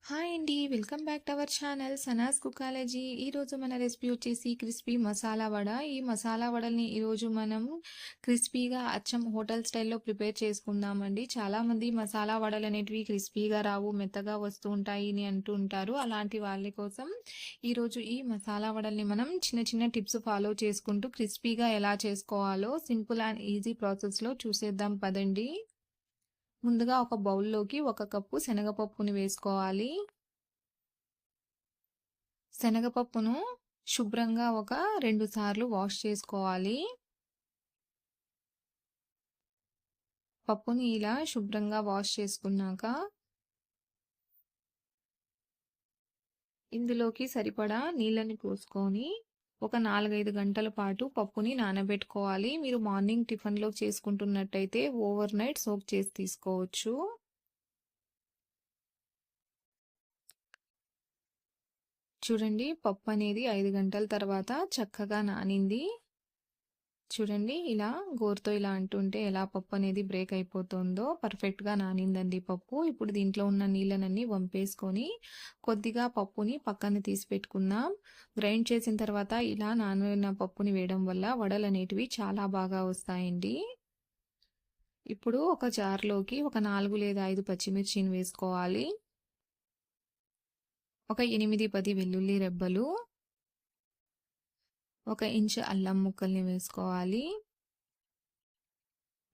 Hi అండి. Welcome back to our channel Sanas కుకాలజీ. ఈరోజు మన రెసిపీ వచ్చేసి క్రిస్పీ మసాలా వడ. ఈ మసాలా వడల్ని ఈరోజు మనం క్రిస్పీగా అచ్చం హోటల్ స్టైల్లో ప్రిపేర్ చేసుకుందామండి. చాలామంది మసాలా వడలు అనేటివి క్రిస్పీగా రావు, మెత్తగా వస్తూ ఉంటాయి అని అంటూ ఉంటారు. అలాంటి వాళ్ళ కోసం ఈరోజు ఈ మసాలా వడల్ని మనం చిన్న చిన్న టిప్స్ ఫాలో చేసుకుంటూ క్రిస్పీగా ఎలా చేసుకోవాలో సింపుల్ అండ్ ఈజీ ప్రాసెస్లో చూసేద్దాం పదండి. ముందుగా ఒక బౌల్లోకి 1 కప్పు శనగపప్పుని వేసుకోవాలి. శనగపప్పును శుభ్రంగా ఒక 2 సార్లు వాష్ చేసుకోవాలి. పప్పుని ఇలా శుభ్రంగా వాష్ చేసుకున్నాక ఇందులోకి సరిపడా నీళ్ళని పోసుకొని ఒక 4-5 గంటల పాటు పప్పుని నానబెట్టుకోవాలి. మీరు మార్నింగ్ టిఫిన్లో చేసుకుంటున్నట్టయితే ఓవర్ నైట్ సోక్ చేసి తీసుకోవచ్చు. చూడండి, పప్పు అనేది 5 గంటల తర్వాత చక్కగా నానింది. చూడండి, ఇలా గోరుతో ఇలా అంటుంటే ఎలా పప్పు అనేది బ్రేక్ అయిపోతుందో పర్ఫెక్ట్గా నానిందండి పప్పు. ఇప్పుడు దీంట్లో ఉన్న నీళ్ళనన్నీ వంపేసుకొని కొద్దిగా పప్పుని పక్కన తీసి పెట్టుకుందాం. గ్రైండ్ చేసిన తర్వాత ఇలా నానిన పప్పుని వేయడం వల్ల వడలు అనేటివి చాలా బాగా వస్తాయండి. ఇప్పుడు ఒక జార్లోకి ఒక 4 లేదా 5 పచ్చిమిర్చిని వేసుకోవాలి. ఒక 8-10 వెల్లుల్లి రెబ్బలు, 1 ఇంచు అల్లం ముక్కల్ని వేసుకోవాలి.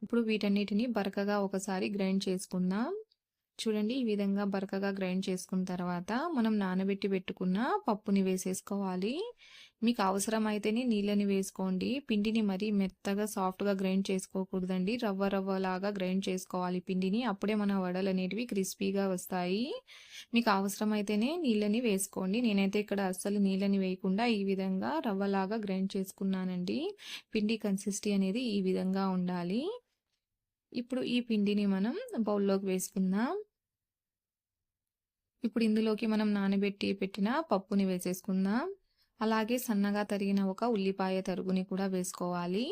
ఇప్పుడు వీటన్నిటిని బరకగా ఒకసారి గ్రైండ్ చేసుకుందాం. చూడండి, ఈ విధంగా బరకగా గ్రైండ్ చేసుకున్న తర్వాత మనం నానబెట్టి పెట్టుకున్న పప్పుని వేసేసుకోవాలి. మీకు అవసరమైతేనే నీళ్ళని వేసుకోండి. పిండిని మరీ మెత్తగా సాఫ్ట్గా గ్రైండ్ చేసుకోకూడదండి. రవ్వ రవ్వలాగా గ్రైండ్ చేసుకోవాలి పిండిని. అప్పుడే మన వడలు అనేటివి క్రిస్పీగా వస్తాయి. మీకు అవసరమైతేనే నీళ్ళని వేసుకోండి. నేనైతే ఇక్కడ అస్సలు నీళ్ళని వేయకుండా ఈ విధంగా రవ్వలాగా గ్రైండ్ చేసుకున్నానండి. పిండి కన్సిస్టెన్సీ అనేది ఈ విధంగా ఉండాలి. ఇప్పుడు ఈ పిండిని మనం బౌల్లోకి వేసుకుందాం. ఇప్పుడు ఇందులోకి మనం నానబెట్టి పెట్టిన పప్పుని వేసేసుకుందాం. అలాగే సన్నగా తరిగిన ఒక ఉల్లిపాయ తరుగుని కూడా వేసుకోవాలి.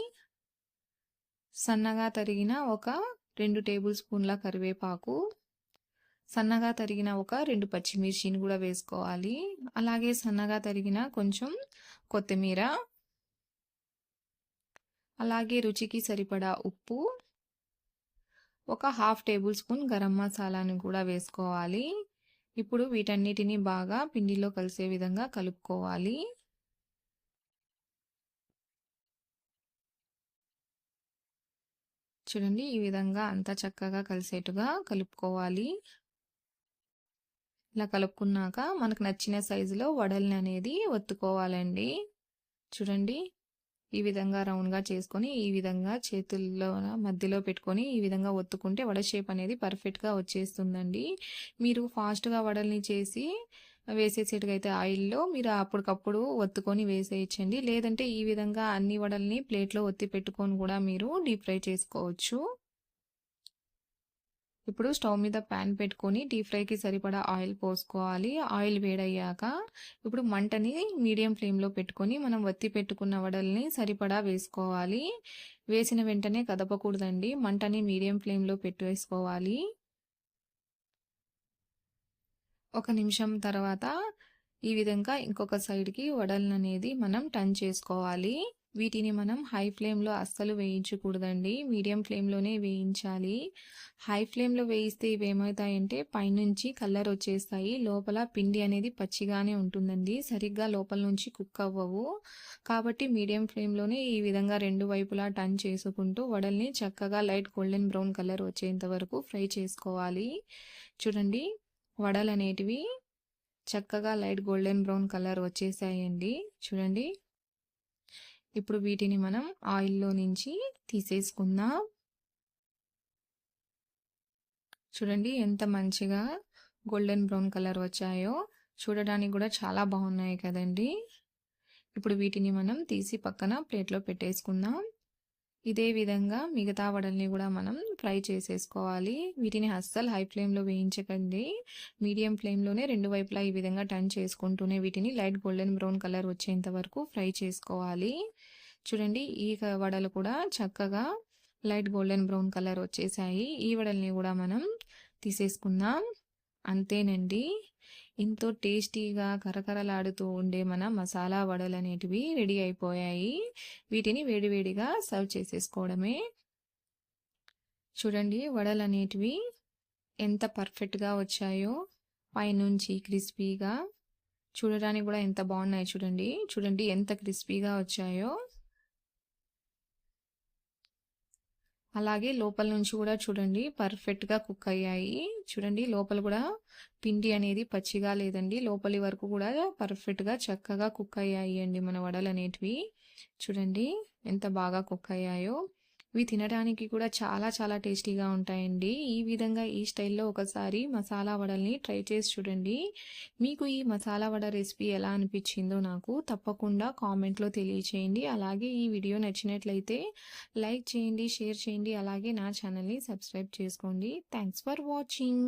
సన్నగా తరిగిన ఒక 2 టేబుల్ స్పూన్ల కరివేపాకు, సన్నగా తరిగిన ఒక 2 పచ్చిమిర్చిని కూడా వేసుకోవాలి. అలాగే సన్నగా తరిగిన కొంచెం కొత్తిమీర, అలాగే రుచికి సరిపడా ఉప్పు, ఒక 1/2 టేబుల్ స్పూన్ గరం మసాలాను కూడా వేసుకోవాలి. ఇప్పుడు వీటన్నిటిని బాగా పిండిలో కలిసే విధంగా కలుపుకోవాలి. చూడండి, ఈ విధంగా అంతా చక్కగా కలిసేట్టుగా కలుపుకోవాలి. ఇలా కలుపుకున్నాక మనకు నచ్చిన సైజులో వడల్ని అనేది ఒత్తుకోవాలండి. చూడండి, ఈ విధంగా రౌండ్గా చేసుకొని ఈ విధంగా చేతుల్లో మధ్యలో పెట్టుకొని ఈ విధంగా ఒత్తుకుంటే వడ షేప్ అనేది పర్ఫెక్ట్గా వచ్చేస్తుందండి. మీరు ఫాస్ట్గా వడల్ని చేసి వేసేసేట్టుగైతే ఆయిల్లో మీరు అప్పటికప్పుడు ఒత్తుకొని వేసేయచ్చండి. లేదంటే ఈ విధంగా అన్ని వడల్ని ప్లేట్లో ఒత్తి పెట్టుకొని కూడా మీరు డీప్ ఫ్రై చేసుకోవచ్చు. ఇప్పుడు స్టవ్ మీద ప్యాన్ పెట్టుకొని డీప్ ఫ్రైకి సరిపడా ఆయిల్ పోసుకోవాలి. ఆయిల్ వేడయ్యాక ఇప్పుడు మంటని మీడియం ఫ్లేమ్లో పెట్టుకొని మనం వత్తి పెట్టుకున్న వడల్ని సరిపడా వేసుకోవాలి. వేసిన వెంటనే కదపకూడదండి. మంటని మీడియం ఫ్లేమ్లో పెట్టేసుకోవాలి. 1 నిమిషం తర్వాత ఈ విధంగా ఇంకొక సైడ్కి వడలను అనేది మనం టర్న్ చేసుకోవాలి. వీటిని మనం హై ఫ్లేమ్లో అస్సలు వేయించకూడదండి. మీడియం ఫ్లేమ్లోనే వేయించాలి. హై ఫ్లేమ్లో వేయిస్తే ఇవి ఏమవుతాయంటే పైనుంచి కలర్ వచ్చేస్తాయి, లోపల పిండి అనేది పచ్చిగానే ఉంటుందండి. సరిగ్గా లోపల నుంచి కుక్ అవ్వవు. కాబట్టి మీడియం ఫ్లేమ్లోనే ఈ విధంగా 2 వైపులా టర్న్ చేసుకుంటూ వడల్ని చక్కగా లైట్ గోల్డెన్ బ్రౌన్ కలర్ వచ్చేంత వరకు ఫ్రై చేసుకోవాలి. చూడండి, వడలు అనేటివి చక్కగా లైట్ గోల్డెన్ బ్రౌన్ కలర్ వచ్చేసాయండి. చూడండి, ఇప్పుడు వీటిని మనం ఆయిల్లో నుంచి తీసేసుకుందాం. చూడండి, ఎంత మంచిగా గోల్డెన్ బ్రౌన్ కలర్ వచ్చాయో. చూడడానికి కూడా చాలా బాగున్నాయి కదండి. ఇప్పుడు వీటిని మనం తీసి పక్కన ప్లేట్లో పెట్టేసుకుందాం. ఇదే విధంగా మిగతా వడల్ని కూడా మనం ఫ్రై చేసేసుకోవాలి. వీటిని అస్సలు హై ఫ్లేమ్లో వేయించకండి. మీడియం ఫ్లేమ్లోనే 2 వైపులా ఈ విధంగా టర్న్ చేసుకుంటూనే వీటిని లైట్ గోల్డెన్ బ్రౌన్ కలర్ వచ్చేంత వరకు ఫ్రై చేసుకోవాలి. చూడండి, ఈ వడలు కూడా చక్కగా లైట్ గోల్డెన్ బ్రౌన్ కలర్ వచ్చేసాయి. ఈ వడల్ని కూడా మనం తీసేసుకుందాం. అంతేనండి, ఎంతో టేస్టీగా కరకరలాడుతూ ఉండే మన మసాలా వడలనేటివి రెడీ అయిపోయాయి. వీటిని వేడివేడిగా సర్వ్ చేసేసుకోవడమే. చూడండి వడలనేటివి ఎంత పర్ఫెక్ట్‌గా వచ్చాయో. పైనుంచి క్రిస్పీగా చూడడానికి గూడా ఎంత బాగున్నాయో చూడండి. చూడండి ఎంత క్రిస్పీగా వచ్చాయో. అలాగే లోపల నుంచి కూడా చూడండి పర్ఫెక్ట్‌గా కుక్ అయ్యాయి. చూడండి లోపల కూడా పిండి అనేది పచ్చిగా లేదండి. లోపలి వరకు కూడా పర్ఫెక్ట్‌గా చక్కగా కుక్ అయ్యాయి అండి మన వడలనేటివి. చూడండి ఎంత బాగా కుక్ అయ్యాయో. ఇవి తినడానికి కూడా చాలా చాలా టేస్టీగా ఉంటాయండి. ఈ విధంగా ఈ స్టైల్‌లో ఒకసారి మసాలా వడల్ని ట్రై చేసి చూడండి. మీకు ఈ మసాలా వడ రెసిపీ ఎలా అనిపించిందో నాకు తప్పకుండా కామెంట్‌లో తెలియచేయండి. అలాగే ఈ వీడియో నచ్చినట్లయితే లైక్ చేయండి, షేర్ చేయండి. అలాగే నా ఛానల్‌ని సబ్స్క్రైబ్ చేసుకోండి. Thanks for watching.